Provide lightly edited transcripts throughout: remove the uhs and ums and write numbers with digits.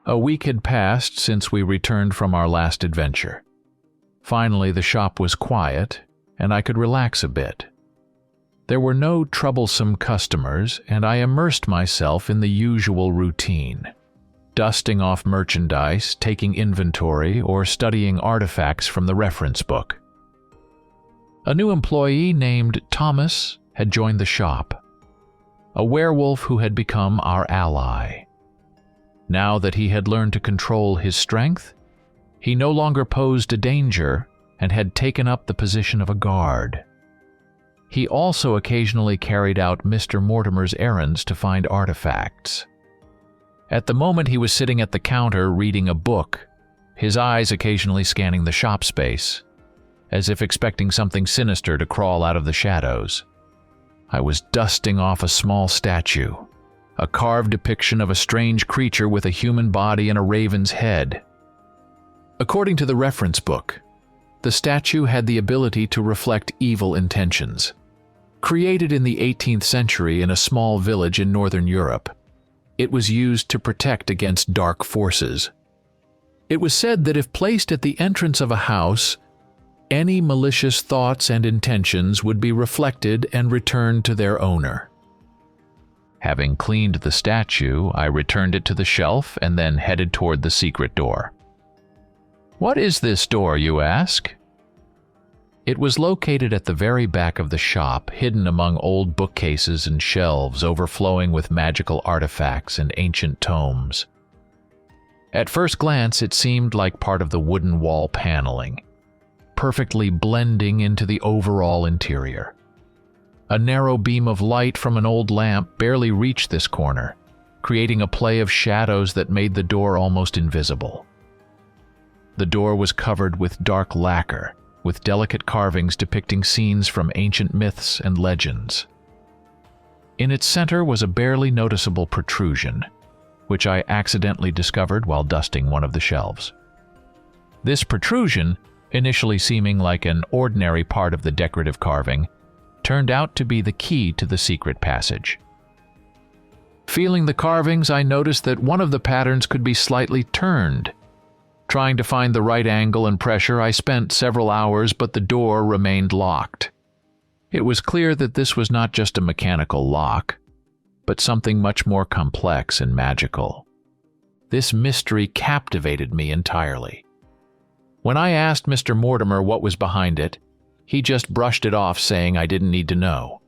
A week had passed since we returned from our last adventure. Finally, the shop was quiet, and I could relax a bit. There were no troublesome customers, and I immersed myself in the usual routine, dusting off merchandise, taking inventory, or studying artifacts from the reference book. A new employee named Thomas had joined the shop, a werewolf who had become our ally. Now that he had learned to control his strength, he no longer posed a danger and had taken up the position of a guard. He also occasionally carried out Mr. Mortimer's errands to find artifacts. At the moment he was sitting at the counter reading a book, his eyes occasionally scanning the shop space, as if expecting something sinister to crawl out of the shadows. I was dusting off a small statue, a carved depiction of a strange creature with a human body and a raven's head. According to the reference book, the statue had the ability to reflect evil intentions. Created in the 18th century in a small village in northern Europe, it was used to protect against dark forces. It was said that if placed at the entrance of a house, any malicious thoughts and intentions would be reflected and returned to their owner. Having cleaned the statue, I returned it to the shelf and then headed toward the secret door. What is this door, you ask? It was located at the very back of the shop, hidden among old bookcases and shelves overflowing with magical artifacts and ancient tomes. At first glance, it seemed like part of the wooden wall paneling, perfectly blending into the overall interior. A narrow beam of light from an old lamp barely reached this corner, creating a play of shadows that made the door almost invisible. The door was covered with dark lacquer, with delicate carvings depicting scenes from ancient myths and legends. In its center was a barely noticeable protrusion, which I accidentally discovered while dusting one of the shelves. This protrusion, initially seeming like an ordinary part of the decorative carving, turned out to be the key to the secret passage. Feeling the carvings, I noticed that one of the patterns could be slightly turned. Trying to find the right angle and pressure, I spent several hours, but the door remained locked. It was clear that this was not just a mechanical lock, but something much more complex and magical. This mystery captivated me entirely. When I asked Mr. Mortimer what was behind it, he just brushed it off, saying I didn't need to know.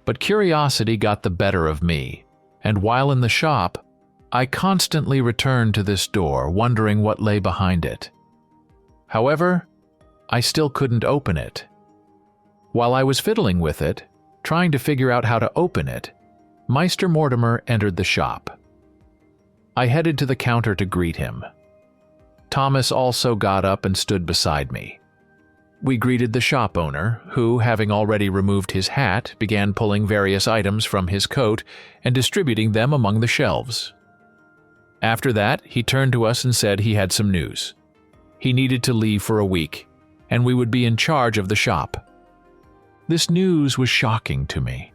But curiosity got the better of me, and while in the shop, I constantly returned to this door, wondering what lay behind it. However, I still couldn't open it. While I was fiddling with it, trying to figure out how to open it, Mr. Mortimer entered the shop. I headed to the counter to greet him. Thomas also got up and stood beside me. We greeted the shop owner, who, having already removed his hat, began pulling various items from his coat and distributing them among the shelves. After that, he turned to us and said he had some news. He needed to leave for a week, and we would be in charge of the shop. This news was shocking to me.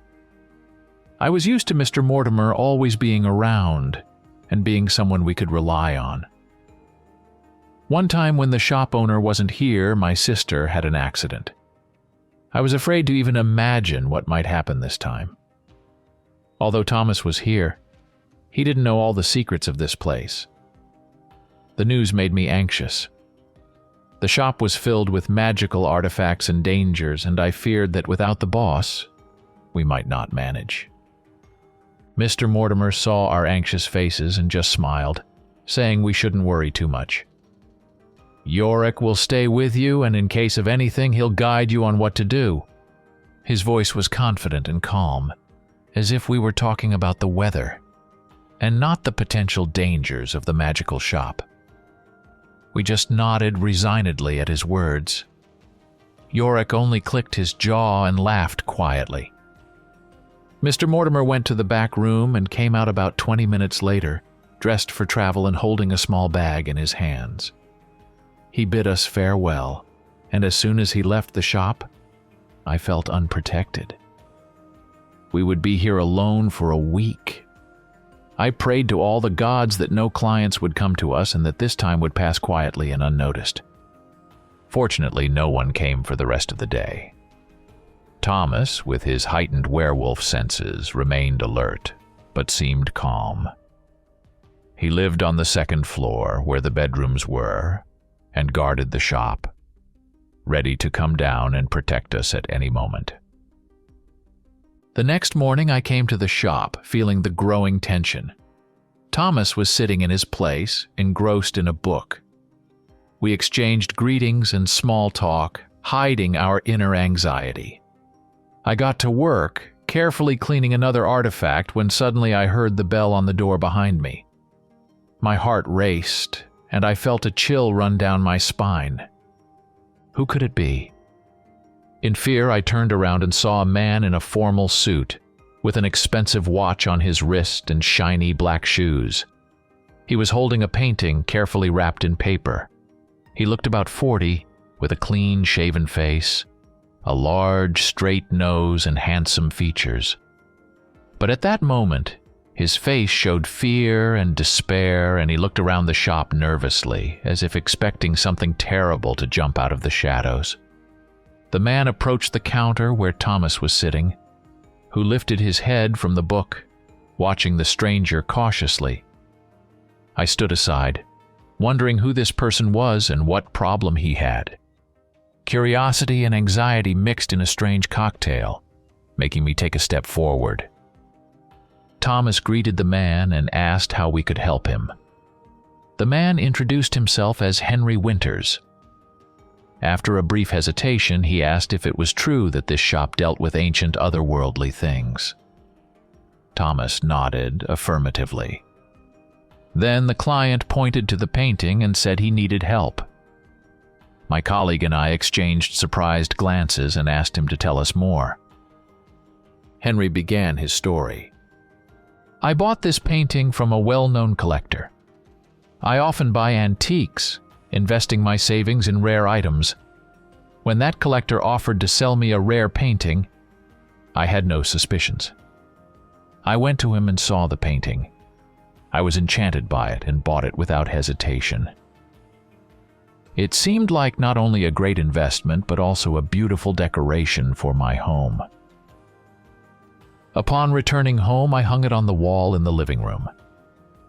I was used to Mr. Mortimer always being around and being someone we could rely on. One time when the shop owner wasn't here, my sister had an accident. I was afraid to even imagine what might happen this time. Although Thomas was here, he didn't know all the secrets of this place. The news made me anxious. The shop was filled with magical artifacts and dangers, and I feared that without the boss, we might not manage. Mr. Mortimer saw our anxious faces and just smiled, saying we shouldn't worry too much. Yorick will stay with you, and in case of anything, he'll guide you on what to do. His voice was confident and calm, as if we were talking about the weather, and not the potential dangers of the magical shop. We just nodded resignedly at his words. Yorick only clicked his jaw and laughed quietly. Mr. Mortimer went to the back room and came out about 20 minutes later, dressed for travel and holding a small bag in his hands. He bid us farewell, and as soon as he left the shop, I felt unprotected. We would be here alone for a week. I prayed to all the gods that no clients would come to us and that this time would pass quietly and unnoticed. Fortunately, no one came for the rest of the day. Thomas, with his heightened werewolf senses, remained alert, but seemed calm. He lived on the second floor, where the bedrooms were, and guarded the shop, ready to come down and protect us at any moment. The next morning I came to the shop, feeling the growing tension. Thomas was sitting in his place, engrossed in a book. We exchanged greetings and small talk, hiding our inner anxiety. I got to work, carefully cleaning another artifact, when suddenly I heard the bell on the door behind me. My heart raced, and I felt a chill run down my spine. Who could it be? In fear, I turned around and saw a man in a formal suit, with an expensive watch on his wrist and shiny black shoes. He was holding a painting carefully wrapped in paper. He looked about 40, with a clean, shaven face, a large, straight nose, and handsome features. But at that moment, his face showed fear and despair, and he looked around the shop nervously, as if expecting something terrible to jump out of the shadows. The man approached the counter where Thomas was sitting, who lifted his head from the book, watching the stranger cautiously. I stood aside, wondering who this person was and what problem he had. Curiosity and anxiety mixed in a strange cocktail, making me take a step forward. Thomas greeted the man and asked how we could help him. The man introduced himself as Henry Winters. After a brief hesitation, he asked if it was true that this shop dealt with ancient otherworldly things. Thomas nodded affirmatively. Then the client pointed to the painting and said he needed help. My colleague and I exchanged surprised glances and asked him to tell us more. Henry began his story. I bought this painting from a well-known collector. I often buy antiques, investing my savings in rare items. When that collector offered to sell me a rare painting, I had no suspicions. I went to him and saw the painting. I was enchanted by it and bought it without hesitation. It seemed like not only a great investment, but also a beautiful decoration for my home. Upon returning home, I hung it on the wall in the living room.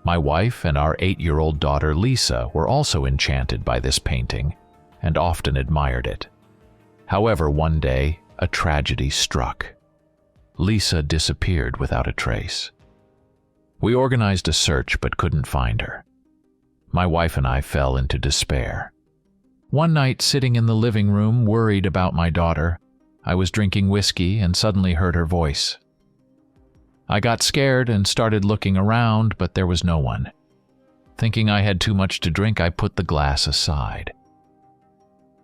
My wife and our 8-year-old daughter Lisa were also enchanted by this painting and often admired it. However, one day, a tragedy struck. Lisa disappeared without a trace. We organized a search but couldn't find her. My wife and I fell into despair. One night, sitting in the living room, worried about my daughter, I was drinking whiskey and suddenly heard her voice. I got scared and started looking around, but there was no one. Thinking I had too much to drink, I put the glass aside.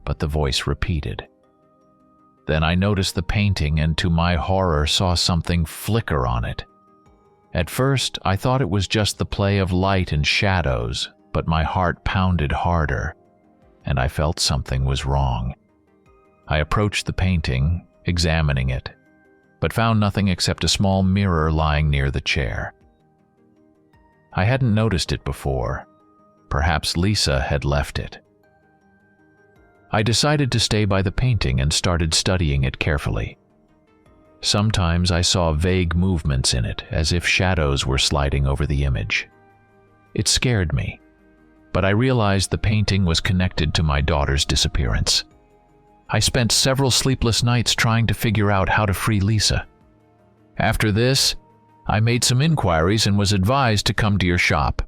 But the voice repeated. Then I noticed the painting and, to my horror, saw something flicker on it. At first, I thought it was just the play of light and shadows, but my heart pounded harder, and I felt something was wrong. I approached the painting, examining it, but found nothing except a small mirror lying near the chair. I hadn't noticed it before. Perhaps Lisa had left it. I decided to stay by the painting and started studying it carefully. Sometimes I saw vague movements in it, as if shadows were sliding over the image. It scared me, but I realized the painting was connected to my daughter's disappearance. I spent several sleepless nights trying to figure out how to free Lisa. After this, I made some inquiries and was advised to come to your shop.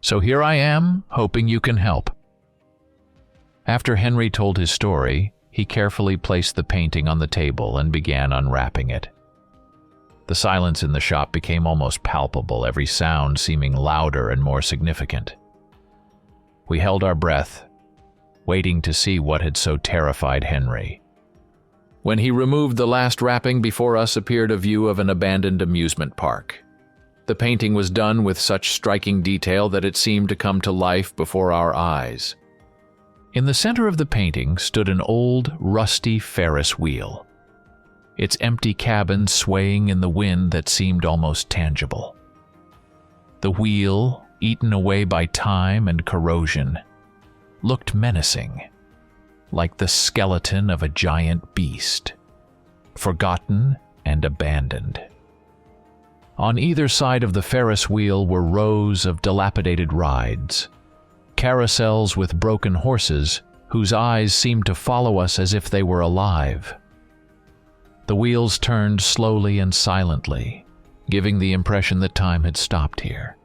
So here I am, hoping you can help. After Henry told his story, he carefully placed the painting on the table and began unwrapping it. The silence in the shop became almost palpable, every sound seeming louder and more significant. We held our breath, waiting to see what had so terrified Henry. When he removed the last wrapping, before us appeared a view of an abandoned amusement park. The painting was done with such striking detail that it seemed to come to life before our eyes. In the center of the painting stood an old, rusty Ferris wheel, its empty cabin swaying in the wind that seemed almost tangible. the wheel, eaten away by time and corrosion, looked menacing, like the skeleton of a giant beast, forgotten and abandoned. On either side of the Ferris wheel were rows of dilapidated rides, carousels with broken horses whose eyes seemed to follow us as if they were alive. The wheels turned slowly and silently, giving the impression that time had stopped here.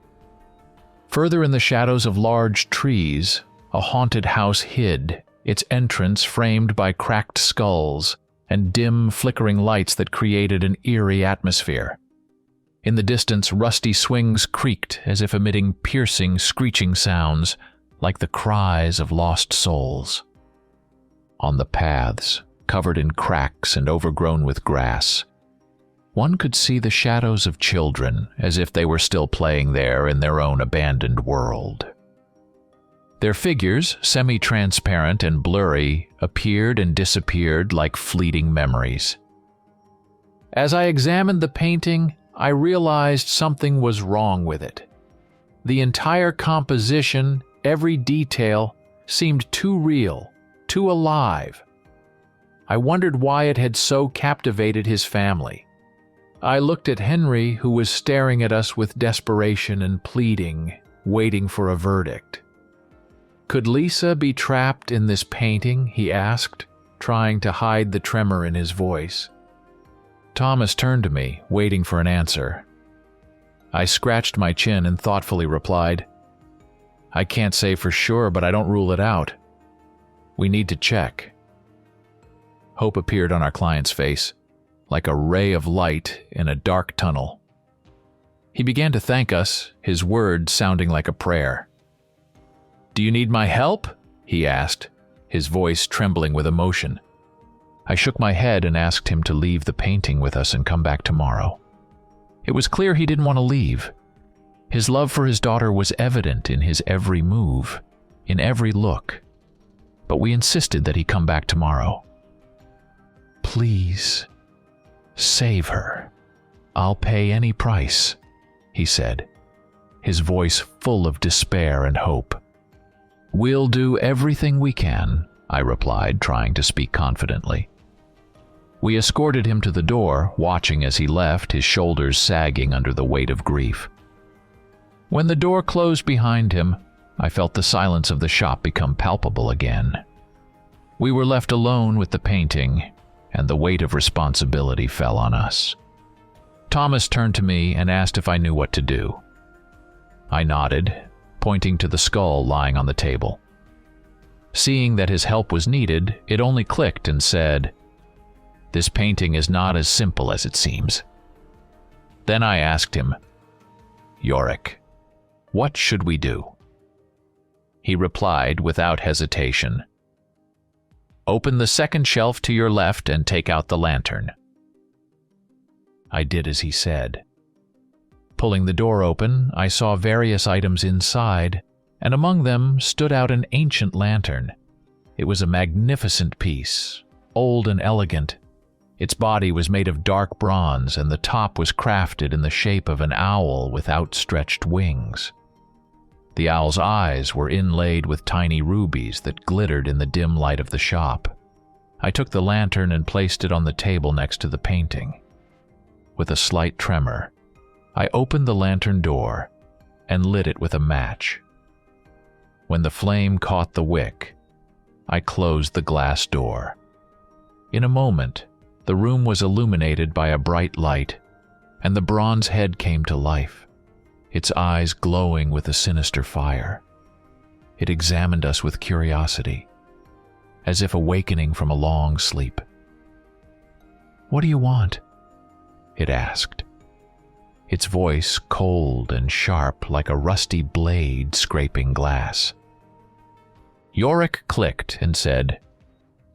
Further in the shadows of large trees, a haunted house hid, its entrance framed by cracked skulls and dim, flickering lights that created an eerie atmosphere. In the distance, rusty swings creaked as if emitting piercing, screeching sounds, like the cries of lost souls. On the paths, covered in cracks and overgrown with grass, one could see the shadows of children as if they were still playing there in their own abandoned world. Their figures, semi-transparent and blurry, appeared and disappeared like fleeting memories. As I examined the painting, I realized something was wrong with it. The entire composition, every detail, seemed too real, too alive. I wondered why it had so captivated his family. I looked at Henry, who was staring at us with desperation and pleading, waiting for a verdict. Could Lisa be trapped in this painting? He asked, trying to hide the tremor in his voice. Thomas turned to me, waiting for an answer. I scratched my chin and thoughtfully replied, "I can't say for sure, but I don't rule it out. We need to check." Hope appeared on our client's face, like a ray of light in a dark tunnel. He began to thank us, his words sounding like a prayer. "Do you need my help?" he asked, his voice trembling with emotion. I shook my head and asked him to leave the painting with us and come back tomorrow. It was clear he didn't want to leave. His love for his daughter was evident in his every move, in every look. But we insisted that he come back tomorrow. "Please, save her. I'll pay any price," he said, his voice full of despair and hope. "We'll do everything we can," I replied, trying to speak confidently. We escorted him to the door, watching as he left, his shoulders sagging under the weight of grief. When the door closed behind him, I felt the silence of the shop become palpable again. We were left alone with the painting, and the weight of responsibility fell on us. Thomas turned to me and asked if I knew what to do. I nodded, pointing to the skull lying on the table. Seeing that his help was needed, it only clicked and said, "This painting is not as simple as it seems." Then I asked him, "Yorick, what should we do?" He replied without hesitation, "Open the second shelf to your left and take out the lantern." I did as he said. Pulling the door open, I saw various items inside, and among them stood out an ancient lantern. It was a magnificent piece, old and elegant. Its body was made of dark bronze, and the top was crafted in the shape of an owl with outstretched wings. The owl's eyes were inlaid with tiny rubies that glittered in the dim light of the shop. I took the lantern and placed it on the table next to the painting. With a slight tremor, I opened the lantern door and lit it with a match. When the flame caught the wick, I closed the glass door. In a moment, the room was illuminated by a bright light, and the bronze head came to life, its eyes glowing with a sinister fire. It examined us with curiosity, as if awakening from a long sleep. "What do you want?" it asked, its voice cold and sharp like a rusty blade scraping glass. Yorick clicked and said,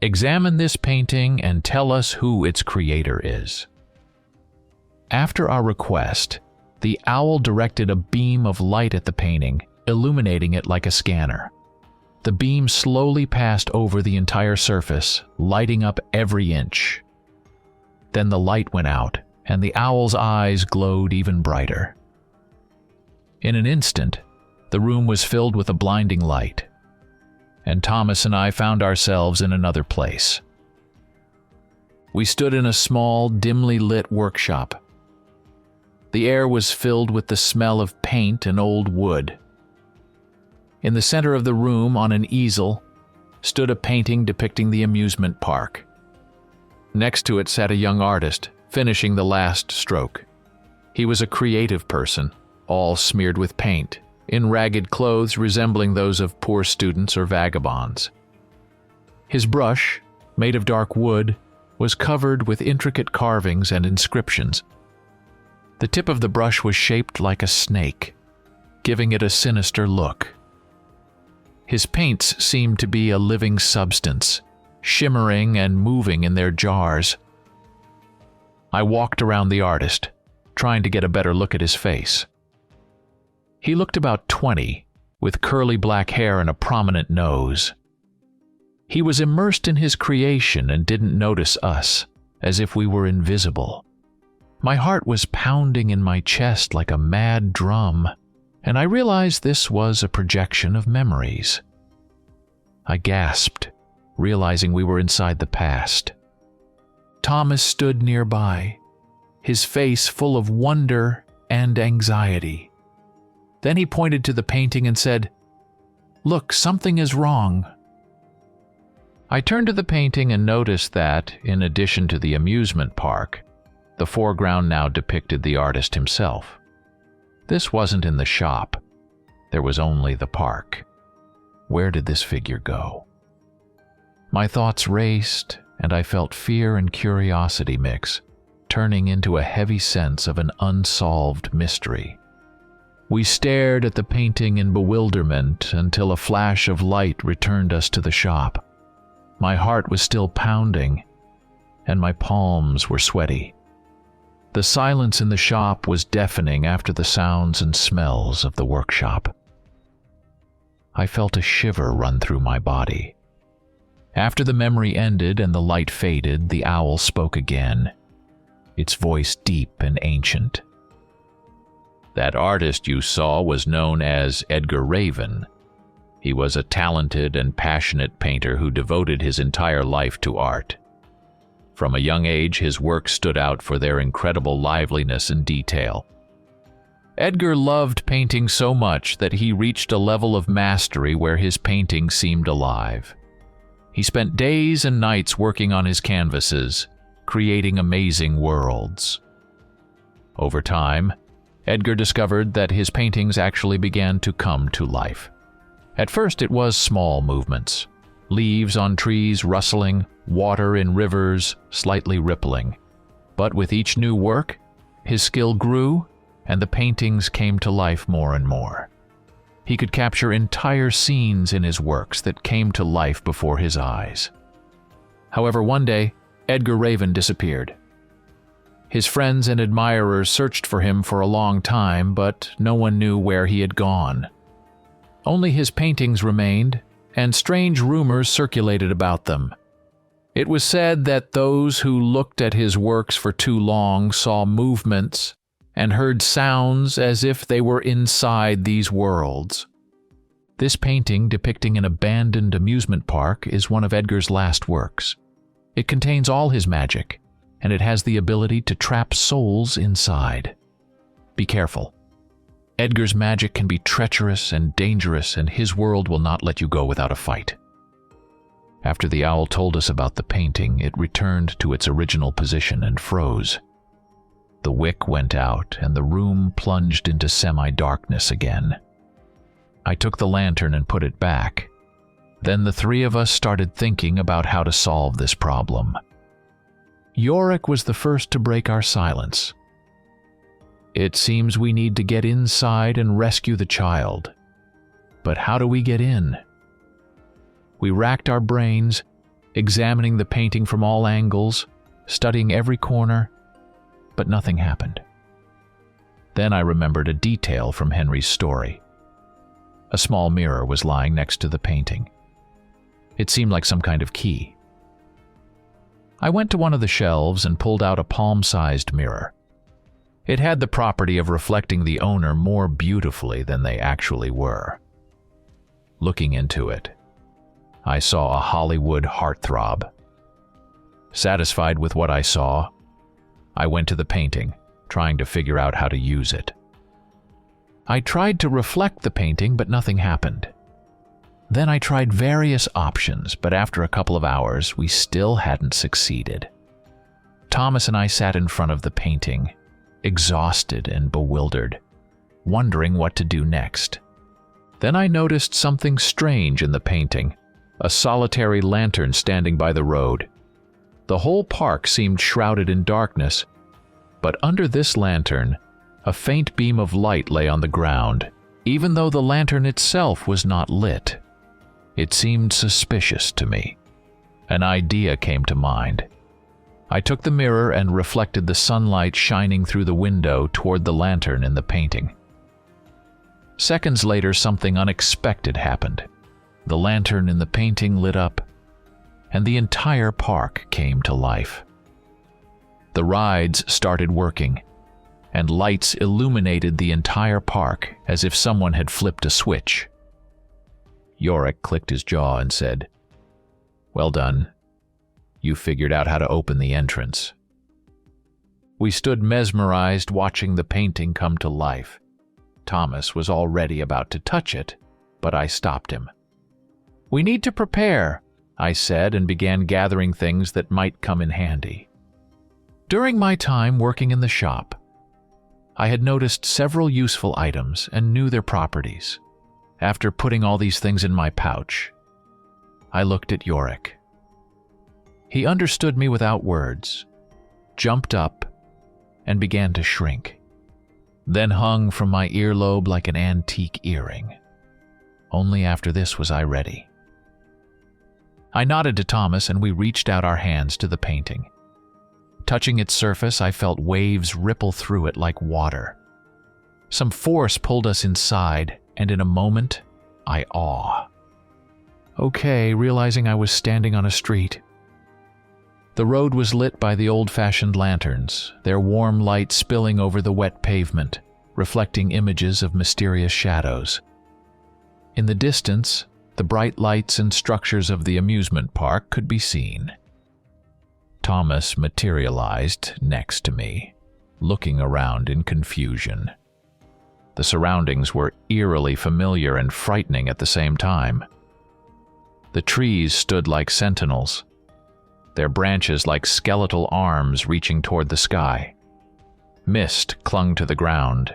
"Examine this painting and tell us who its creator is." After our request, the owl directed a beam of light at the painting, illuminating it like a scanner. The beam slowly passed over the entire surface, lighting up every inch. Then the light went out, and the owl's eyes glowed even brighter. In an instant, the room was filled with a blinding light, and Thomas and I found ourselves in another place. We stood in a small, dimly lit workshop. The air was filled with the smell of paint and old wood. In the center of the room, on an easel, stood a painting depicting the amusement park. Next to it sat a young artist, finishing the last stroke. He was a creative person, all smeared with paint, in ragged clothes resembling those of poor students or vagabonds. His brush, made of dark wood, was covered with intricate carvings and inscriptions. The tip of the brush was shaped like a snake, giving it a sinister look. His paints seemed to be a living substance, shimmering and moving in their jars. I walked around the artist, trying to get a better look at his face. He looked about 20, with curly black hair and a prominent nose. He was immersed in his creation and didn't notice us, as if we were invisible. My heart was pounding in my chest like a mad drum, and I realized this was a projection of memories. I gasped, realizing we were inside the past. Thomas stood nearby, his face full of wonder and anxiety. Then he pointed to the painting and said, "Look, something is wrong." I turned to the painting and noticed that, in addition to the amusement park, the foreground now depicted the artist himself. This wasn't in the shop. There was only the park. Where did this figure go? My thoughts raced, and I felt fear and curiosity mix, turning into a heavy sense of an unsolved mystery. We stared at the painting in bewilderment until a flash of light returned us to the shop. My heart was still pounding, and my palms were sweaty. The silence in the shop was deafening after the sounds and smells of the workshop. I felt a shiver run through my body. After the memory ended and the light faded, the owl spoke again, its voice deep and ancient. "That artist you saw was known as Edgar Raven. He was a talented and passionate painter who devoted his entire life to art. From a young age, his works stood out for their incredible liveliness and detail. Edgar loved painting so much that he reached a level of mastery where his paintings seemed alive. He spent days and nights working on his canvases, creating amazing worlds. Over time, Edgar discovered that his paintings actually began to come to life. At first it was small movements, leaves on trees rustling, water in rivers slightly rippling. But with each new work, his skill grew and the paintings came to life more and more. He could capture entire scenes in his works that came to life before his eyes. However, one day, Edgar Raven disappeared. His friends and admirers searched for him for a long time, but no one knew where he had gone. Only his paintings remained, and strange rumors circulated about them. It was said that those who looked at his works for too long saw movements and heard sounds as if they were inside these worlds. This painting depicting an abandoned amusement park is one of Edgar's last works. It contains all his magic, and it has the ability to trap souls inside. Be careful. Edgar's magic can be treacherous and dangerous, and his world will not let you go without a fight. After the owl told us about the painting, it returned to its original position and froze. The wick went out, and the room plunged into semi-darkness again. I took the lantern and put it back. Then the three of us started thinking about how to solve this problem. Yorick was the first to break our silence. "It seems we need to get inside and rescue the child. But how do we get in?" We racked our brains, examining the painting from all angles, studying every corner, but nothing happened. Then I remembered a detail from Henry's story. A small mirror was lying next to the painting. It seemed like some kind of key. I went to one of the shelves and pulled out a palm-sized mirror. It had the property of reflecting the owner more beautifully than they actually were. Looking into it, I saw a Hollywood heartthrob. Satisfied with what I saw, I went to the painting, trying to figure out how to use it. I tried to reflect the painting, but nothing happened. Then I tried various options, but after a couple of hours, we still hadn't succeeded. Thomas and I sat in front of the painting, exhausted and bewildered, wondering what to do next. Then I noticed something strange in the painting, a solitary lantern standing by the road. The whole park seemed shrouded in darkness, but under this lantern, a faint beam of light lay on the ground, even though the lantern itself was not lit. It seemed suspicious to me. An idea came to mind. I took the mirror and reflected the sunlight shining through the window toward the lantern in the painting. Seconds later, something unexpected happened. The lantern in the painting lit up, and the entire park came to life. The rides started working, and lights illuminated the entire park as if someone had flipped a switch. Yorick clicked his jaw and said, "Well done. You figured out how to open the entrance." We stood mesmerized, watching the painting come to life. Thomas was already about to touch it, but I stopped him. "We need to prepare," I said, and began gathering things that might come in handy. During my time working in the shop, I had noticed several useful items and knew their properties. After putting all these things in my pouch, I looked at Yorick. He understood me without words, jumped up, and began to shrink, then hung from my earlobe like an antique earring. Only after this was I ready. I nodded to Thomas and we reached out our hands to the painting. Touching its surface, I felt waves ripple through it like water. Some force pulled us inside, and in a moment, I awe. Okay, realizing I was standing on a street. The road was lit by the old-fashioned lanterns, their warm light spilling over the wet pavement, reflecting images of mysterious shadows. In the distance, the bright lights and structures of the amusement park could be seen. Thomas materialized next to me, looking around in confusion. The surroundings were eerily familiar and frightening at the same time. The trees stood like sentinels, their branches like skeletal arms reaching toward the sky. Mist clung to the ground,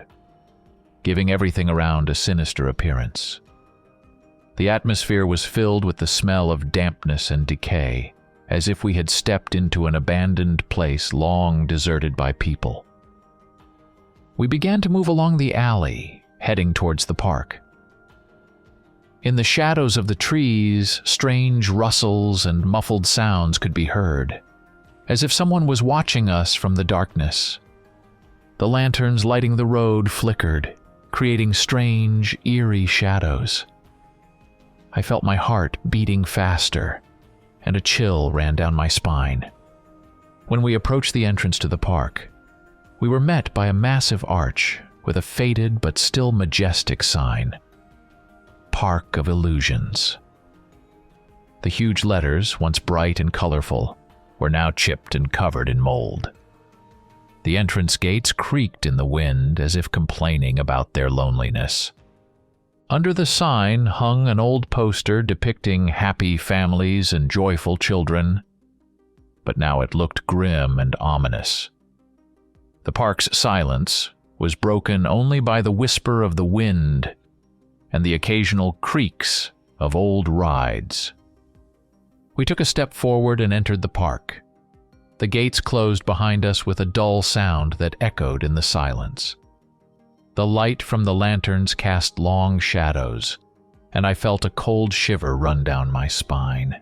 giving everything around a sinister appearance. The atmosphere was filled with the smell of dampness and decay, as if we had stepped into an abandoned place long deserted by people. We began to move along the alley, heading towards the park. In the shadows of the trees, strange rustles and muffled sounds could be heard, as if someone was watching us from the darkness. The lanterns lighting the road flickered, creating strange, eerie shadows. I felt my heart beating faster, and a chill ran down my spine. When we approached the entrance to the park, we were met by a massive arch with a faded but still majestic sign. Park of Illusions. The huge letters, once bright and colorful, were now chipped and covered in mold. The entrance gates creaked in the wind as if complaining about their loneliness. Under the sign hung an old poster depicting happy families and joyful children, but now it looked grim and ominous. The park's silence was broken only by the whisper of the wind and the occasional creaks of old rides. We took a step forward and entered the park. The gates closed behind us with a dull sound that echoed in the silence. The light from the lanterns cast long shadows, and I felt a cold shiver run down my spine.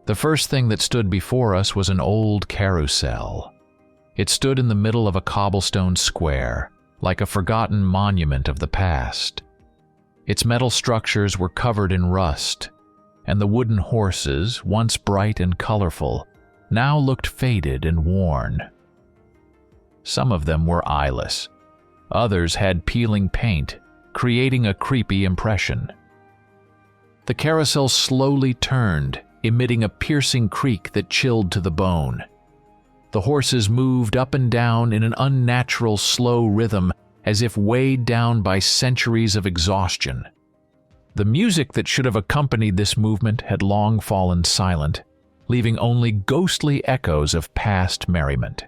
The first thing that stood before us was an old carousel. It stood in the middle of a cobblestone square, like a forgotten monument of the past. Its metal structures were covered in rust, and the wooden horses, once bright and colorful, now looked faded and worn. Some of them were eyeless. Others had peeling paint, creating a creepy impression. The carousel slowly turned, emitting a piercing creak that chilled to the bone. The horses moved up and down in an unnatural slow rhythm, as if weighed down by centuries of exhaustion. The music that should have accompanied this movement had long fallen silent, leaving only ghostly echoes of past merriment.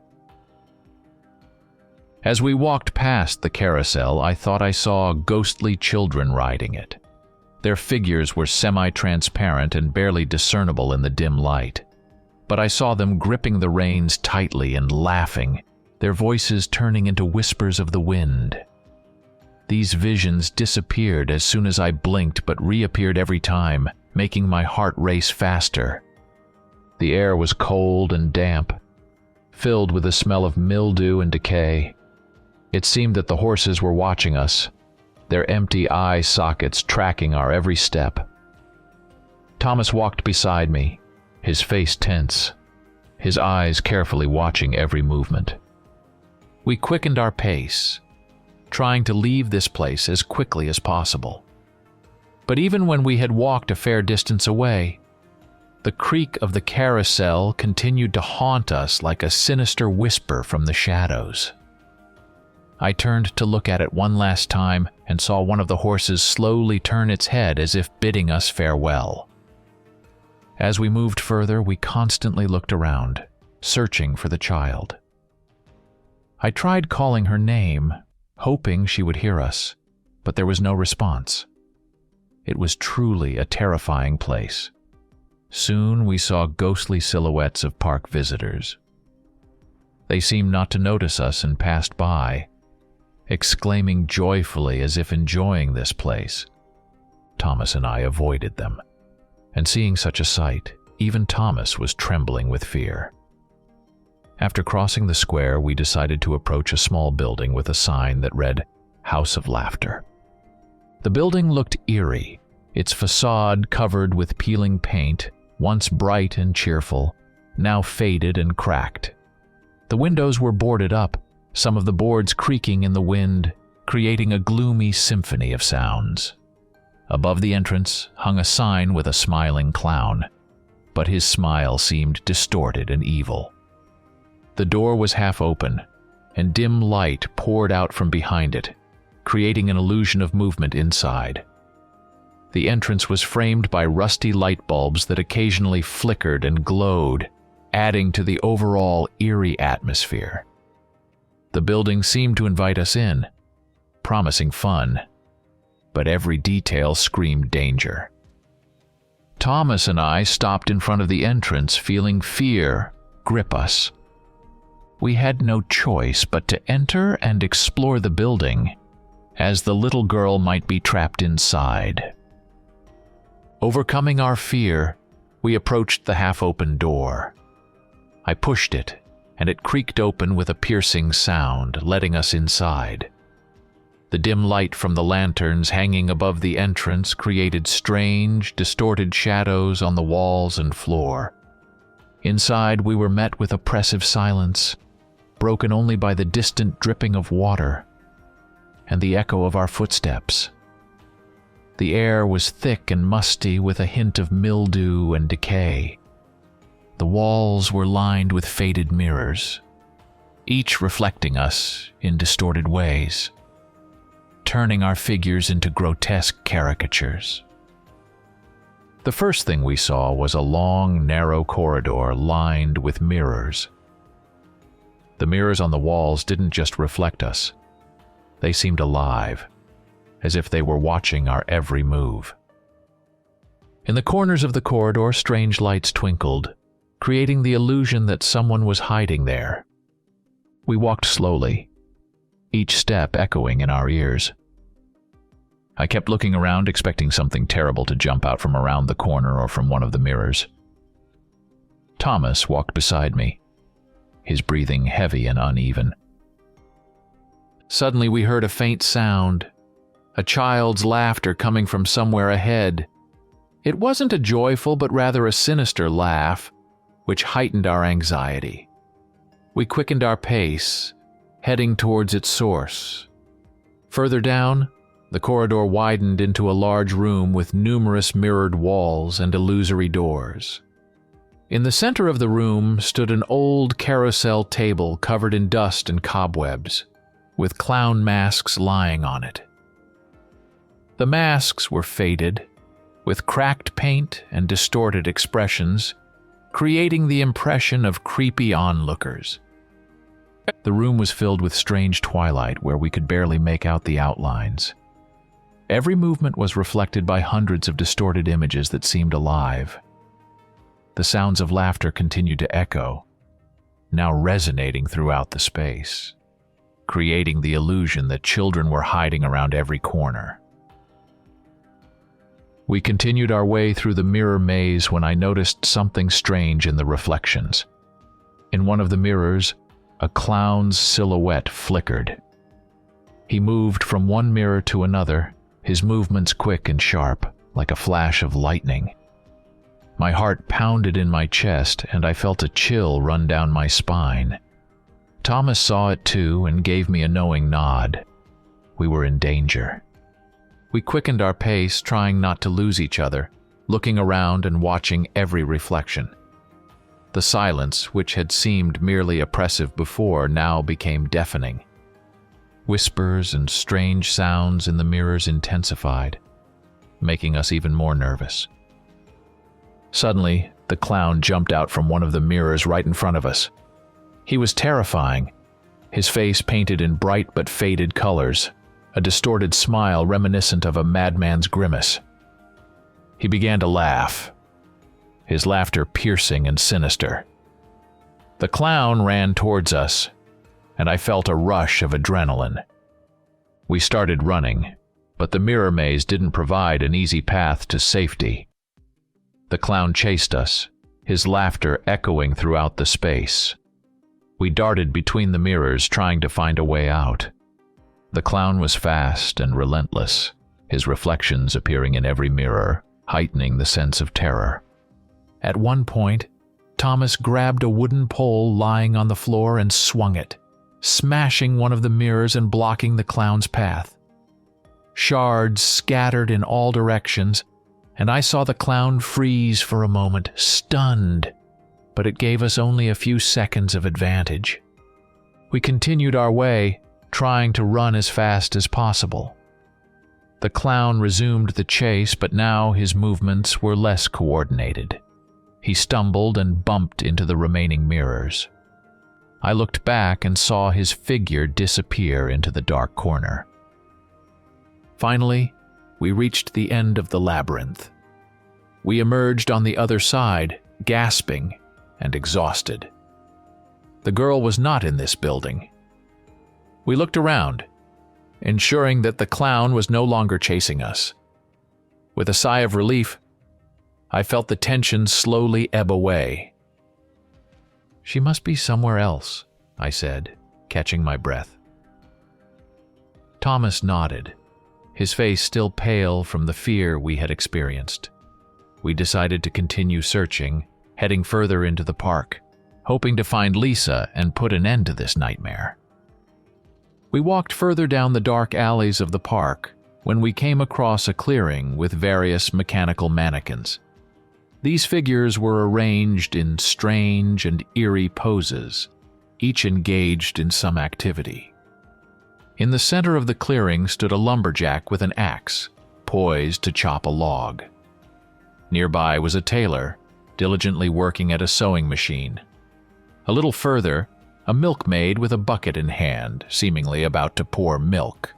As we walked past the carousel, I thought I saw ghostly children riding it. Their figures were semi-transparent and barely discernible in the dim light. But I saw them gripping the reins tightly and laughing, their voices turning into whispers of the wind. These visions disappeared as soon as I blinked, but reappeared every time, making my heart race faster. The air was cold and damp, filled with the smell of mildew and decay. It seemed that the horses were watching us, their empty eye sockets tracking our every step. Thomas walked beside me, his face tense, his eyes carefully watching every movement. We quickened our pace, trying to leave this place as quickly as possible. But even when we had walked a fair distance away, the creak of the carousel continued to haunt us like a sinister whisper from the shadows. I turned to look at it one last time and saw one of the horses slowly turn its head as if bidding us farewell. As we moved further, we constantly looked around, searching for the child. I tried calling her name, hoping she would hear us, but there was no response. It was truly a terrifying place. Soon we saw ghostly silhouettes of park visitors. They seemed not to notice us and passed by, exclaiming joyfully as if enjoying this place. Thomas and I avoided them, and seeing such a sight, even Thomas was trembling with fear. After crossing the square, we decided to approach a small building with a sign that read, "House of Laughter." The building looked eerie, its facade covered with peeling paint, once bright and cheerful, now faded and cracked. The windows were boarded up, some of the boards creaking in the wind, creating a gloomy symphony of sounds. Above the entrance hung a sign with a smiling clown, but his smile seemed distorted and evil. The door was half open, and dim light poured out from behind it, creating an illusion of movement inside. The entrance was framed by rusty light bulbs that occasionally flickered and glowed, adding to the overall eerie atmosphere. The building seemed to invite us in, promising fun, but every detail screamed danger. Thomas and I stopped in front of the entrance, feeling fear grip us. We had no choice but to enter and explore the building, as the little girl might be trapped inside. Overcoming our fear, we approached the half-open door. I pushed it, and it creaked open with a piercing sound, letting us inside. The dim light from the lanterns hanging above the entrance created strange, distorted shadows on the walls and floor. Inside, we were met with oppressive silence, broken only by the distant dripping of water and the echo of our footsteps. The air was thick and musty with a hint of mildew and decay. The walls were lined with faded mirrors, each reflecting us in distorted ways, turning our figures into grotesque caricatures. The first thing we saw was a long, narrow corridor lined with mirrors. The mirrors on the walls didn't just reflect us. They seemed alive, as if they were watching our every move. In the corners of the corridor, strange lights twinkled, creating the illusion that someone was hiding there. We walked slowly, each step echoing in our ears. I kept looking around, expecting something terrible to jump out from around the corner or from one of the mirrors. Thomas walked beside me, his breathing heavy and uneven. Suddenly we heard a faint sound, a child's laughter coming from somewhere ahead. It wasn't a joyful but rather a sinister laugh, which heightened our anxiety. We quickened our pace, heading towards its source. Further down, the corridor widened into a large room with numerous mirrored walls and illusory doors. In the center of the room stood an old carousel table covered in dust and cobwebs, with clown masks lying on it. The masks were faded, with cracked paint and distorted expressions, creating the impression of creepy onlookers. The room was filled with strange twilight where we could barely make out the outlines. Every movement was reflected by hundreds of distorted images that seemed alive. The sounds of laughter continued to echo, now resonating throughout the space, creating the illusion that children were hiding around every corner. We continued our way through the mirror maze when I noticed something strange in the reflections. In one of the mirrors, a clown's silhouette flickered. He moved from one mirror to another, his movements quick and sharp, like a flash of lightning. My heart pounded in my chest, and I felt a chill run down my spine. Thomas saw it too and gave me a knowing nod. We were in danger. We quickened our pace, trying not to lose each other, looking around and watching every reflection. The silence, which had seemed merely oppressive before, now became deafening. Whispers and strange sounds in the mirrors intensified, making us even more nervous. Suddenly, the clown jumped out from one of the mirrors right in front of us. He was terrifying, his face painted in bright but faded colors, a distorted smile reminiscent of a madman's grimace. He began to laugh, his laughter piercing and sinister. The clown ran towards us, and I felt a rush of adrenaline. We started running, but the mirror maze didn't provide an easy path to safety. The clown chased us, his laughter echoing throughout the space. We darted between the mirrors, trying to find a way out. The clown was fast and relentless, his reflections appearing in every mirror, heightening the sense of terror. At one point, Thomas grabbed a wooden pole lying on the floor and swung it, smashing one of the mirrors and blocking the clown's path. Shards scattered in all directions, and I saw the clown freeze for a moment, stunned, but it gave us only a few seconds of advantage. We continued our way, trying to run as fast as possible. The clown resumed the chase, but now his movements were less coordinated. He stumbled and bumped into the remaining mirrors. I looked back and saw his figure disappear into the dark corner. Finally, we reached the end of the labyrinth. We emerged on the other side, gasping and exhausted. The girl was not in this building. We looked around, ensuring that the clown was no longer chasing us. With a sigh of relief, I felt the tension slowly ebb away. "She must be somewhere else," I said, catching my breath. Thomas nodded, his face still pale from the fear we had experienced. We decided to continue searching, heading further into the park, hoping to find Lisa and put an end to this nightmare. We walked further down the dark alleys of the park when we came across a clearing with various mechanical mannequins. These figures were arranged in strange and eerie poses, each engaged in some activity. In the center of the clearing stood a lumberjack with an axe, poised to chop a log. Nearby was a tailor, diligently working at a sewing machine. A little further, a milkmaid with a bucket in hand, seemingly about to pour milk.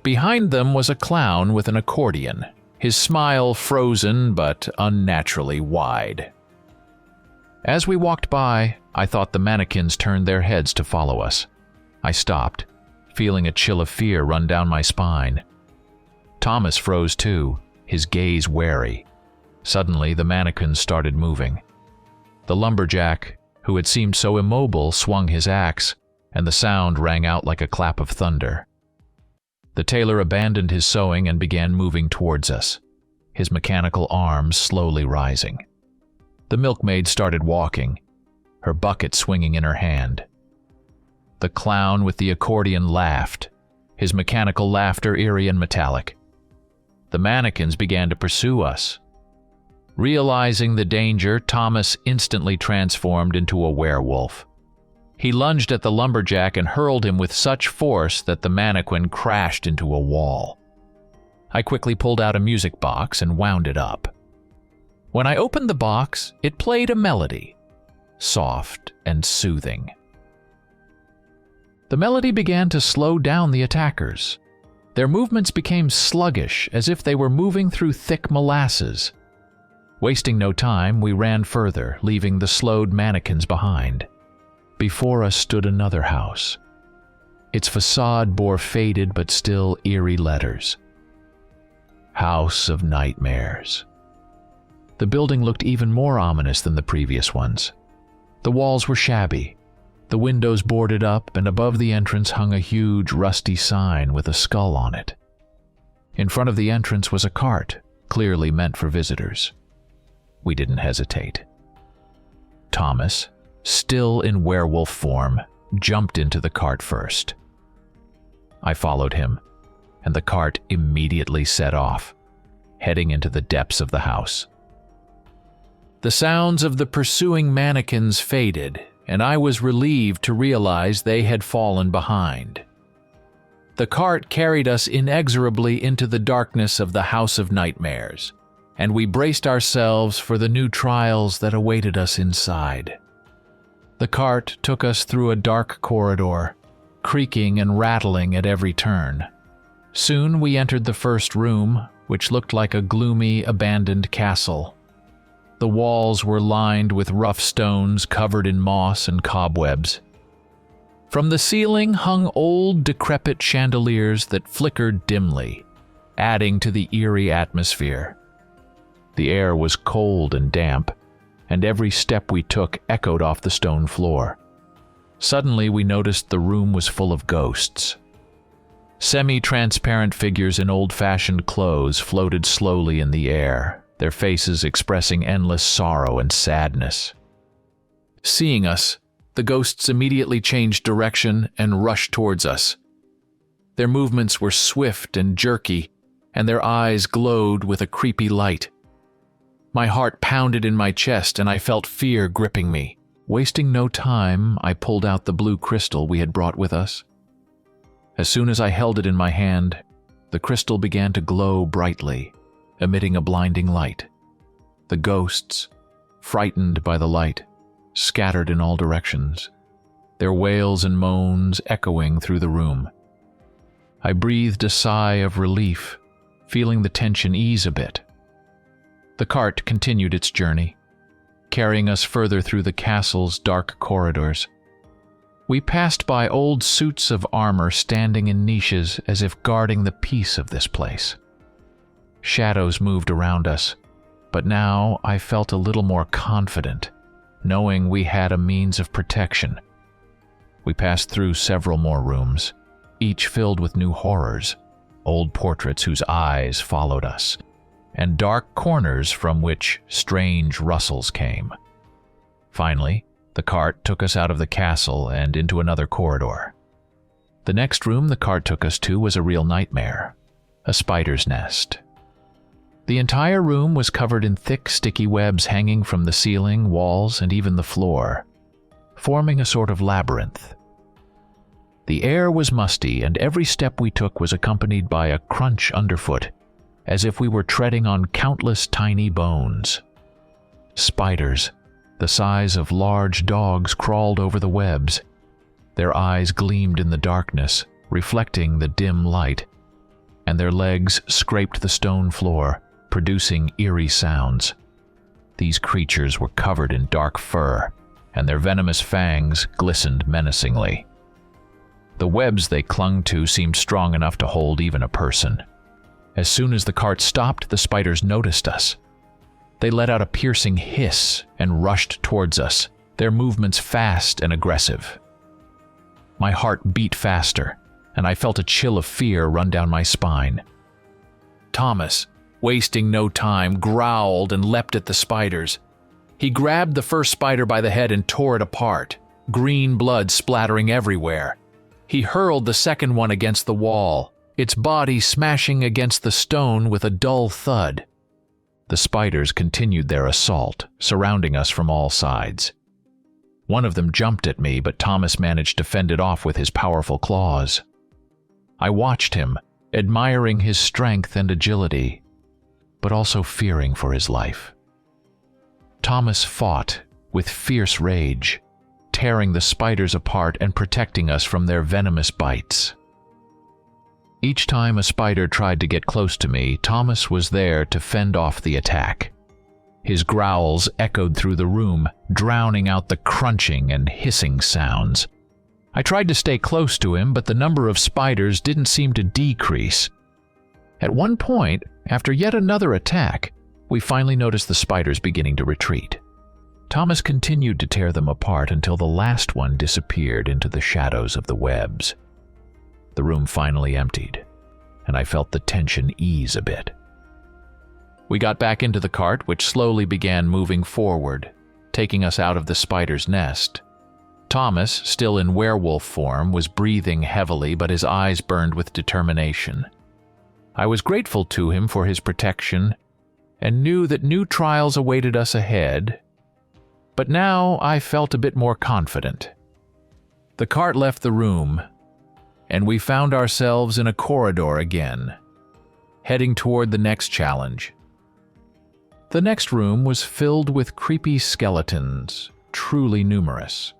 Behind them was a clown with an accordion, his smile frozen but unnaturally wide. As we walked by, I thought the mannequins turned their heads to follow us. I stopped, feeling a chill of fear run down my spine. Thomas froze too, his gaze wary. Suddenly, the mannequins started moving. The lumberjack, who had seemed so immobile, swung his axe, and the sound rang out like a clap of thunder. The tailor abandoned his sewing and began moving towards us, his mechanical arms slowly rising. The milkmaid started walking, her bucket swinging in her hand. The clown with the accordion laughed, his mechanical laughter eerie and metallic. The mannequins began to pursue us. Realizing the danger, Thomas instantly transformed into a werewolf. He lunged at the lumberjack and hurled him with such force that the mannequin crashed into a wall. I quickly pulled out a music box and wound it up. When I opened the box, it played a melody, soft and soothing. The melody began to slow down the attackers. Their movements became sluggish, as if they were moving through thick molasses. Wasting no time, we ran further, leaving the slowed mannequins behind. Before us stood another house. Its facade bore faded but still eerie letters. House of Nightmares. The building looked even more ominous than the previous ones. The walls were shabby, the windows boarded up, and above the entrance hung a huge rusty sign with a skull on it. In front of the entrance was a cart, clearly meant for visitors. We didn't hesitate. Thomas, still in werewolf form, jumped into the cart first. I followed him, and the cart immediately set off, heading into the depths of the house. The sounds of the pursuing mannequins faded, and I was relieved to realize they had fallen behind. The cart carried us inexorably into the darkness of the House of Nightmares, and we braced ourselves for the new trials that awaited us inside. The cart took us through a dark corridor, creaking and rattling at every turn. Soon we entered the first room, which looked like a gloomy, abandoned castle. The walls were lined with rough stones covered in moss and cobwebs. From the ceiling hung old, decrepit chandeliers that flickered dimly, adding to the eerie atmosphere. The air was cold and damp, and every step we took echoed off the stone floor. Suddenly we noticed the room was full of ghosts. Semi-transparent figures in old-fashioned clothes floated slowly in the air, their faces expressing endless sorrow and sadness. Seeing us, the ghosts immediately changed direction and rushed towards us. Their movements were swift and jerky, and their eyes glowed with a creepy light. My heart pounded in my chest, and I felt fear gripping me. Wasting no time, I pulled out the blue crystal we had brought with us. As soon as I held it in my hand, the crystal began to glow brightly, emitting a blinding light. The ghosts, frightened by the light, scattered in all directions, their wails and moans echoing through the room. I breathed a sigh of relief, feeling the tension ease a bit. The cart continued its journey, carrying us further through the castle's dark corridors. We passed by old suits of armor standing in niches as if guarding the peace of this place. Shadows moved around us, but now I felt a little more confident, knowing we had a means of protection. We passed through several more rooms, each filled with new horrors, old portraits whose eyes followed us, and dark corners from which strange rustles came. Finally, the cart took us out of the castle and into another corridor. The next room the cart took us to was a real nightmare, a spider's nest. The entire room was covered in thick, sticky webs hanging from the ceiling, walls, and even the floor, forming a sort of labyrinth. The air was musty, and every step we took was accompanied by a crunch underfoot, as if we were treading on countless tiny bones. Spiders, the size of large dogs, crawled over the webs. Their eyes gleamed in the darkness, reflecting the dim light, and their legs scraped the stone floor, producing eerie sounds. These creatures were covered in dark fur, and their venomous fangs glistened menacingly. The webs they clung to seemed strong enough to hold even a person. As soon as the cart stopped, the spiders noticed us. They let out a piercing hiss and rushed towards us, their movements fast and aggressive. My heart beat faster, and I felt a chill of fear run down my spine. Thomas, wasting no time, growled and leapt at the spiders. He grabbed the first spider by the head and tore it apart, green blood splattering everywhere. He hurled the second one against the wall, its body smashing against the stone with a dull thud. The spiders continued their assault, surrounding us from all sides. One of them jumped at me, but Thomas managed to fend it off with his powerful claws. I watched him, admiring his strength and agility, but also fearing for his life. Thomas fought with fierce rage, tearing the spiders apart and protecting us from their venomous bites. Each time a spider tried to get close to me, Thomas was there to fend off the attack. His growls echoed through the room, drowning out the crunching and hissing sounds. I tried to stay close to him, but the number of spiders didn't seem to decrease. At one point, after yet another attack, we finally noticed the spiders beginning to retreat. Thomas continued to tear them apart until the last one disappeared into the shadows of the webs. The room finally emptied, and I felt the tension ease a bit. We got back into the cart, which slowly began moving forward, taking us out of the spider's nest. Thomas, still in werewolf form, was breathing heavily, but his eyes burned with determination. I was grateful to him for his protection and knew that new trials awaited us ahead, but now I felt a bit more confident. The cart left the room, and we found ourselves in a corridor again, heading toward the next challenge. The next room was filled with creepy skeletons, truly numerous.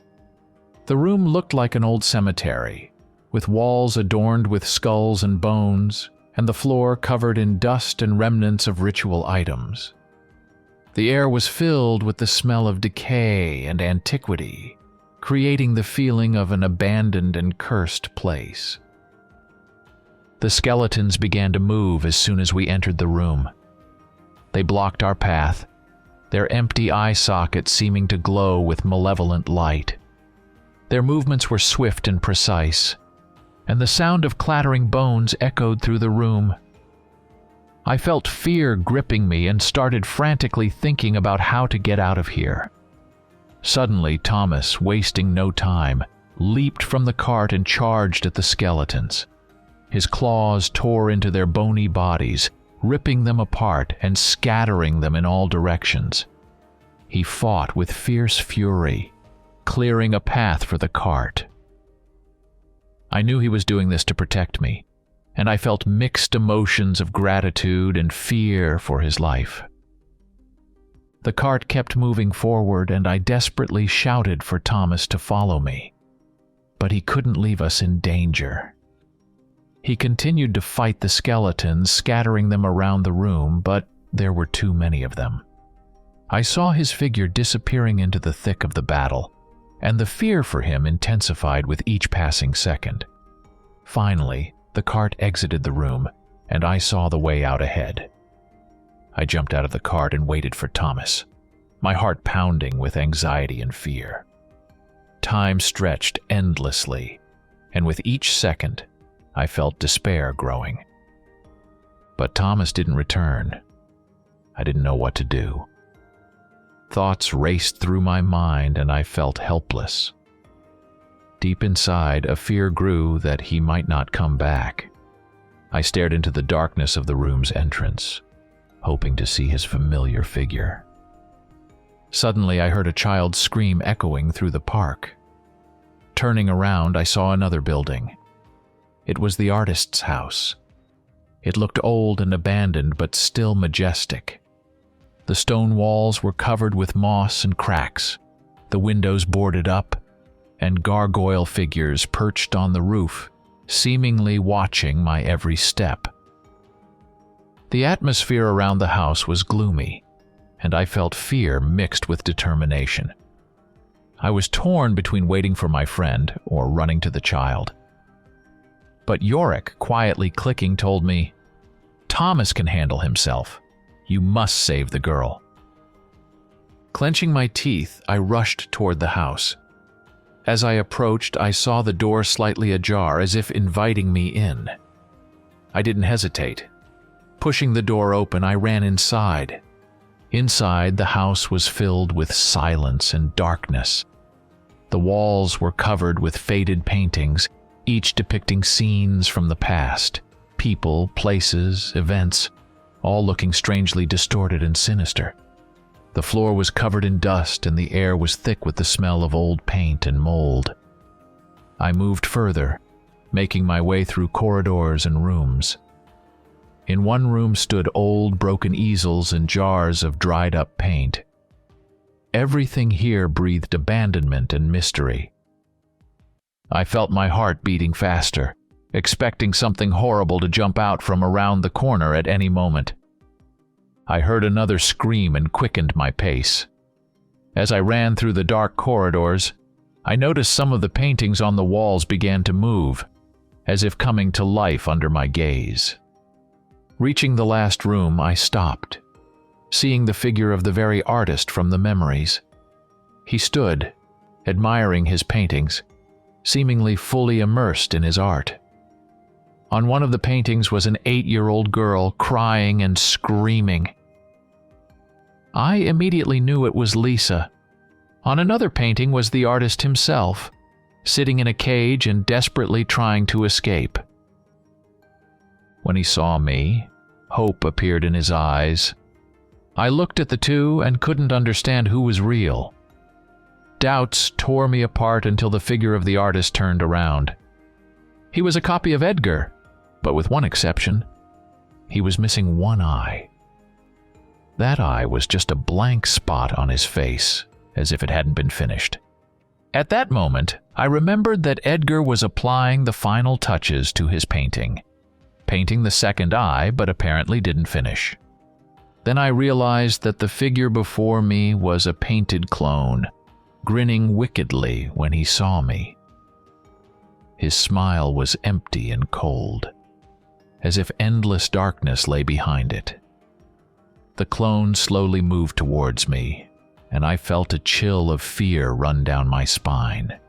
The room looked like an old cemetery, with walls adorned with skulls and bones, and the floor covered in dust and remnants of ritual items. The air was filled with the smell of decay and antiquity, creating the feeling of an abandoned and cursed place. The skeletons began to move as soon as we entered the room. They blocked our path, their empty eye sockets seeming to glow with malevolent light. Their movements were swift and precise, and the sound of clattering bones echoed through the room. I felt fear gripping me and started frantically thinking about how to get out of here. Suddenly, Thomas, wasting no time, leaped from the cart and charged at the skeletons. His claws tore into their bony bodies, ripping them apart and scattering them in all directions. He fought with fierce fury, clearing a path for the cart. I knew he was doing this to protect me, and I felt mixed emotions of gratitude and fear for his life. The cart kept moving forward, and I desperately shouted for Thomas to follow me. But he couldn't leave us in danger. He continued to fight the skeletons, scattering them around the room, but there were too many of them. I saw his figure disappearing into the thick of the battle, and the fear for him intensified with each passing second. Finally, the cart exited the room, and I saw the way out ahead. I jumped out of the cart and waited for Thomas, my heart pounding with anxiety and fear. Time stretched endlessly, and with each second, I felt despair growing. But Thomas didn't return. I didn't know what to do. Thoughts raced through my mind, and I felt helpless. Deep inside, a fear grew that he might not come back. I stared into the darkness of the room's entrance, hoping to see his familiar figure. Suddenly, I heard a child's scream echoing through the park. Turning around, I saw another building. It was the artist's house. It looked old and abandoned, but still majestic. The stone walls were covered with moss and cracks, the windows boarded up, and gargoyle figures perched on the roof, seemingly watching my every step. The atmosphere around the house was gloomy, and I felt fear mixed with determination. I was torn between waiting for my friend or running to the child. But Yorick, quietly clicking, told me, "Thomas can handle himself. You must save the girl." Clenching my teeth, I rushed toward the house. As I approached, I saw the door slightly ajar, as if inviting me in. I didn't hesitate. Pushing the door open, I ran inside. Inside, the house was filled with silence and darkness. The walls were covered with faded paintings, each depicting scenes from the past, people, places, events, all looking strangely distorted and sinister. The floor was covered in dust and the air was thick with the smell of old paint and mold. I moved further, making my way through corridors and rooms. In one room stood old broken easels and jars of dried-up paint. Everything here breathed abandonment and mystery. I felt my heart beating faster, expecting something horrible to jump out from around the corner at any moment. I heard another scream and quickened my pace. As I ran through the dark corridors, I noticed some of the paintings on the walls began to move, as if coming to life under my gaze. Reaching the last room, I stopped, seeing the figure of the very artist from the memories. He stood, admiring his paintings, seemingly fully immersed in his art. On one of the paintings was an 8-year-old girl crying and screaming. I immediately knew it was Lisa. On another painting was the artist himself, sitting in a cage and desperately trying to escape. When he saw me, hope appeared in his eyes. I looked at the two and couldn't understand who was real. Doubts tore me apart until the figure of the artist turned around. He was a copy of Edgar, but with one exception. He was missing one eye. That eye was just a blank spot on his face, as if it hadn't been finished. At that moment, I remembered that Edgar was applying the final touches to his painting, painting the second eye, but apparently didn't finish. Then I realized that the figure before me was a painted clone, grinning wickedly when he saw me. His smile was empty and cold, as if endless darkness lay behind it. The clone slowly moved towards me, and I felt a chill of fear run down my spine.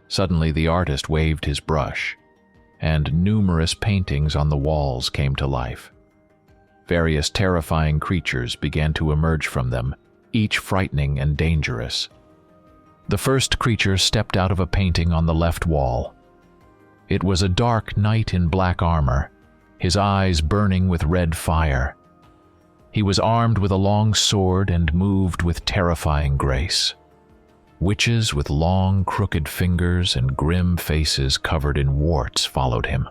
Suddenly the artist waved his brush, and numerous paintings on the walls came to life. Various terrifying creatures began to emerge from them, each frightening and dangerous. The first creature stepped out of a painting on the left wall. It was a dark knight in black armor, his eyes burning with red fire. He was armed with a long sword and moved with terrifying grace. Witches with long, crooked fingers and grim faces covered in warts followed him.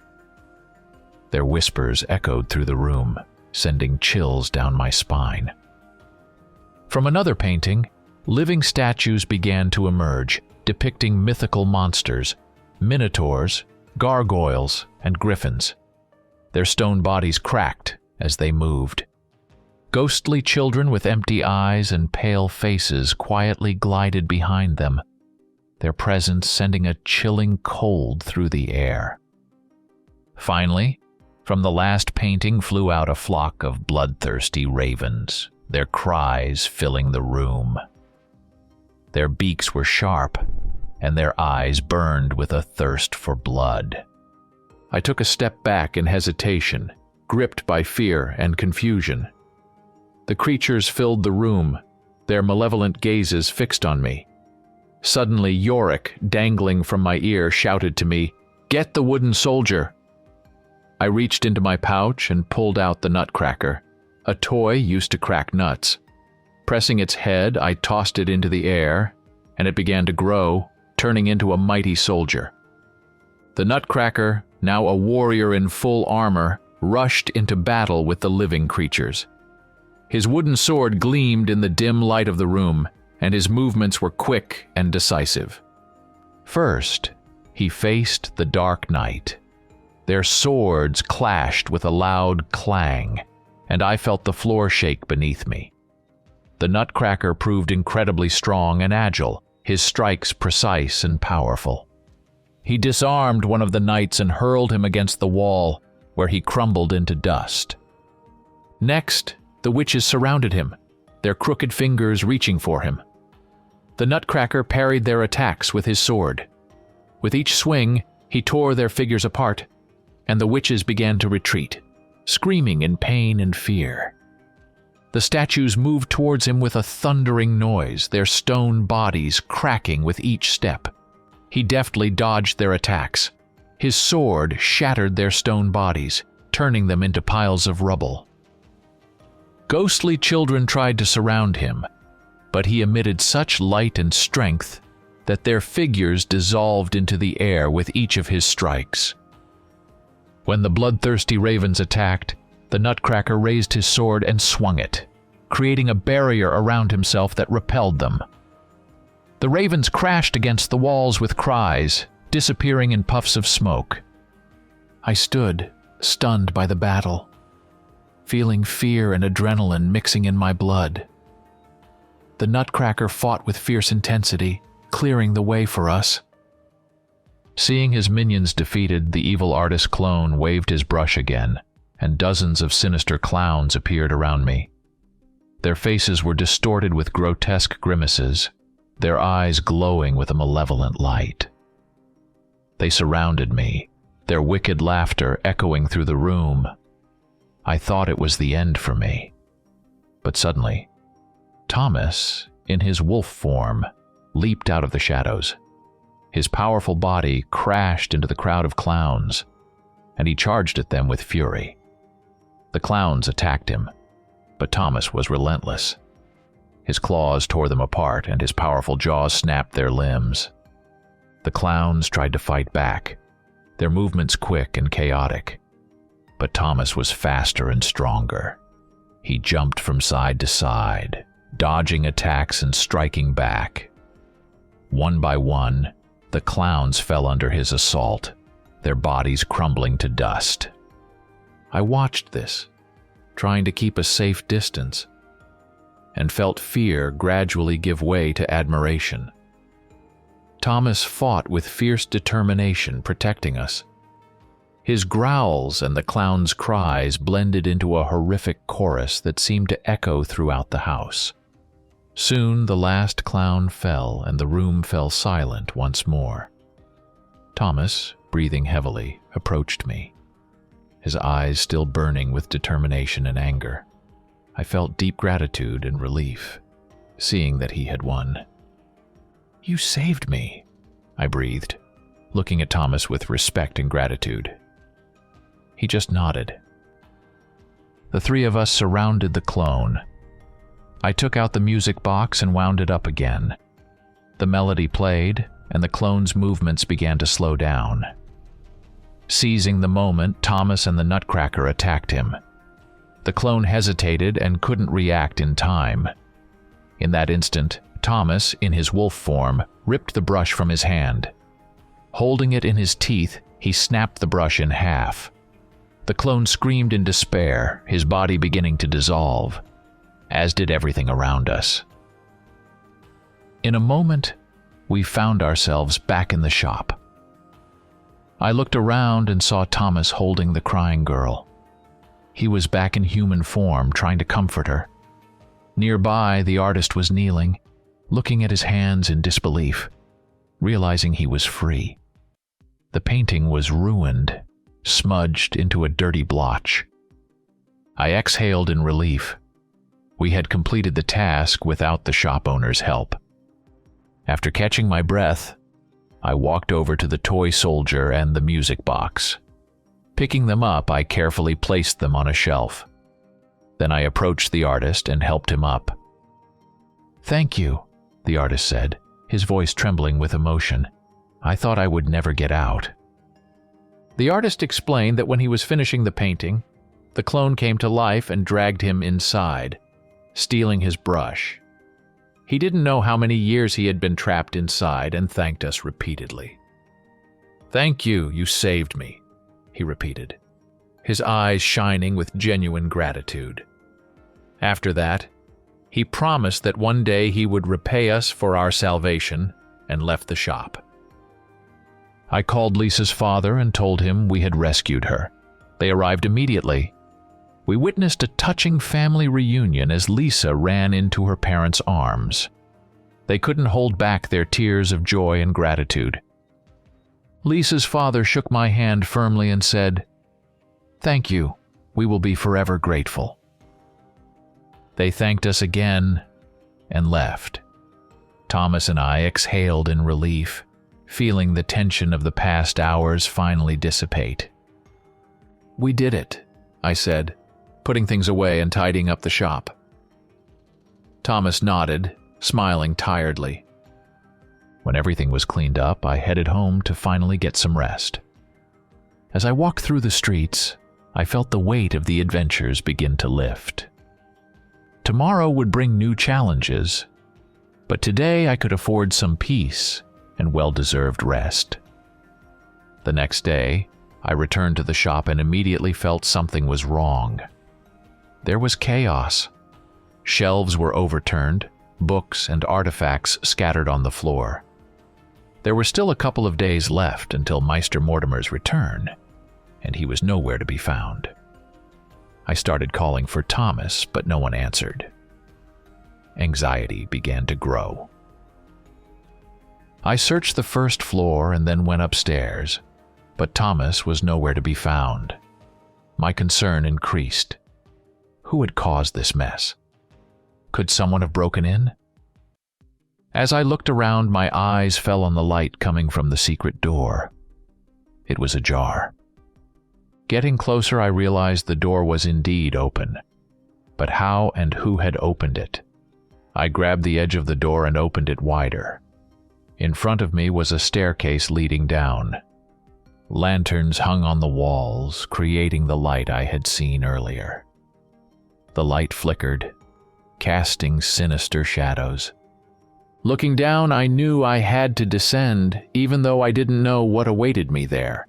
Their whispers echoed through the room, sending chills down my spine. From another painting, living statues began to emerge, depicting mythical monsters, minotaurs, gargoyles, and griffins. Their stone bodies cracked as they moved. Ghostly children with empty eyes and pale faces quietly glided behind them, their presence sending a chilling cold through the air. Finally, from the last painting flew out a flock of bloodthirsty ravens, their cries filling the room. Their beaks were sharp, and their eyes burned with a thirst for blood. I took a step back in hesitation, gripped by fear and confusion. The creatures filled the room, their malevolent gazes fixed on me. Suddenly, Yorick, dangling from my ear, shouted to me, "Get the wooden soldier!" I reached into my pouch and pulled out the nutcracker, a toy used to crack nuts. Pressing its head, I tossed it into the air, and it began to grow, turning into a mighty soldier. The nutcracker, now a warrior in full armor, rushed into battle with the living creatures. His wooden sword gleamed in the dim light of the room, and his movements were quick and decisive. First, he faced the Dark Knight. Their swords clashed with a loud clang, and I felt the floor shake beneath me. The nutcracker proved incredibly strong and agile, his strikes precise and powerful. He disarmed one of the knights and hurled him against the wall, where he crumbled into dust. Next, the witches surrounded him, their crooked fingers reaching for him. The nutcracker parried their attacks with his sword. With each swing, he tore their figures apart, and the witches began to retreat, screaming in pain and fear. The statues moved towards him with a thundering noise, their stone bodies cracking with each step. He deftly dodged their attacks. His sword shattered their stone bodies, turning them into piles of rubble. Ghostly children tried to surround him, but he emitted such light and strength that their figures dissolved into the air with each of his strikes. When the bloodthirsty ravens attacked, the Nutcracker raised his sword and swung it, creating a barrier around himself that repelled them. The ravens crashed against the walls with cries, disappearing in puffs of smoke. I stood, stunned by the battle, feeling fear and adrenaline mixing in my blood. The Nutcracker fought with fierce intensity, clearing the way for us. Seeing his minions defeated, the evil artist clone waved his brush again, and dozens of sinister clowns appeared around me. Their faces were distorted with grotesque grimaces, their eyes glowing with a malevolent light. They surrounded me, their wicked laughter echoing through the room. I thought it was the end for me. But suddenly, Thomas, in his wolf form, leaped out of the shadows. His powerful body crashed into the crowd of clowns, and he charged at them with fury. The clowns attacked him, but Thomas was relentless. His claws tore them apart, and his powerful jaws snapped their limbs. The clowns tried to fight back, their movements quick and chaotic. But Thomas was faster and stronger. He jumped from side to side, dodging attacks and striking back. One by one, the clowns fell under his assault, their bodies crumbling to dust. I watched this, trying to keep a safe distance, and felt fear gradually give way to admiration. Thomas fought with fierce determination, protecting us. His growls and the clowns' cries blended into a horrific chorus that seemed to echo throughout the house. Soon the last clown fell, and the room fell silent once more. Thomas, breathing heavily, approached me, his eyes still burning with determination and anger. I felt deep gratitude and relief, seeing that he had won. "You saved me," I breathed, looking at Thomas with respect and gratitude. He just nodded. The three of us surrounded the clone. I took out the music box and wound it up again. The melody played, and the clone's movements began to slow down. Seizing the moment, Thomas and the Nutcracker attacked him. The clone hesitated and couldn't react in time. In that instant, Thomas, in his wolf form, ripped the brush from his hand. Holding it in his teeth, he snapped the brush in half. The clone screamed in despair, his body beginning to dissolve, as did everything around us. In a moment, we found ourselves back in the shop. I looked around and saw Thomas holding the crying girl. He was back in human form, trying to comfort her. Nearby, the artist was kneeling, looking at his hands in disbelief, realizing he was free. The painting was ruined, smudged into a dirty blotch. I exhaled in relief. We had completed the task without the shop owner's help. After catching my breath, I walked over to the toy soldier and the music box. Picking them up, I carefully placed them on a shelf. Then I approached the artist and helped him up. "Thank you," the artist said, his voice trembling with emotion. "I thought I would never get out." The artist explained that when he was finishing the painting, the clone came to life and dragged him inside, stealing his brush. He didn't know how many years he had been trapped inside and thanked us repeatedly. "Thank you, you saved me," he repeated, his eyes shining with genuine gratitude. After that, he promised that one day he would repay us for our salvation and left the shop. I called Lisa's father and told him we had rescued her. They arrived immediately. We witnessed a touching family reunion as Lisa ran into her parents' arms. They couldn't hold back their tears of joy and gratitude. Lisa's father shook my hand firmly and said, "Thank you. We will be forever grateful." They thanked us again and left. Thomas and I exhaled in relief, feeling the tension of the past hours finally dissipate. "We did it," I said, putting things away and tidying up the shop. Thomas nodded, smiling tiredly. When everything was cleaned up, I headed home to finally get some rest. As I walked through the streets, I felt the weight of the adventures begin to lift. Tomorrow would bring new challenges, but today I could afford some peace and well-deserved rest. The next day, I returned to the shop and immediately felt something was wrong. There was chaos. Shelves were overturned, books and artifacts scattered on the floor. There were still a couple of days left until Meister Mortimer's return, and he was nowhere to be found. I started calling for Thomas, but no one answered. Anxiety began to grow. I searched the first floor and then went upstairs, but Thomas was nowhere to be found. My concern increased. Who had caused this mess? Could someone have broken in? As I looked around, my eyes fell on the light coming from the secret door. It was ajar. Getting closer, I realized the door was indeed open. But how and who had opened it? I grabbed the edge of the door and opened it wider. In front of me was a staircase leading down. Lanterns hung on the walls, creating the light I had seen earlier. The light flickered, casting sinister shadows. Looking down, I knew I had to descend, even though I didn't know what awaited me there.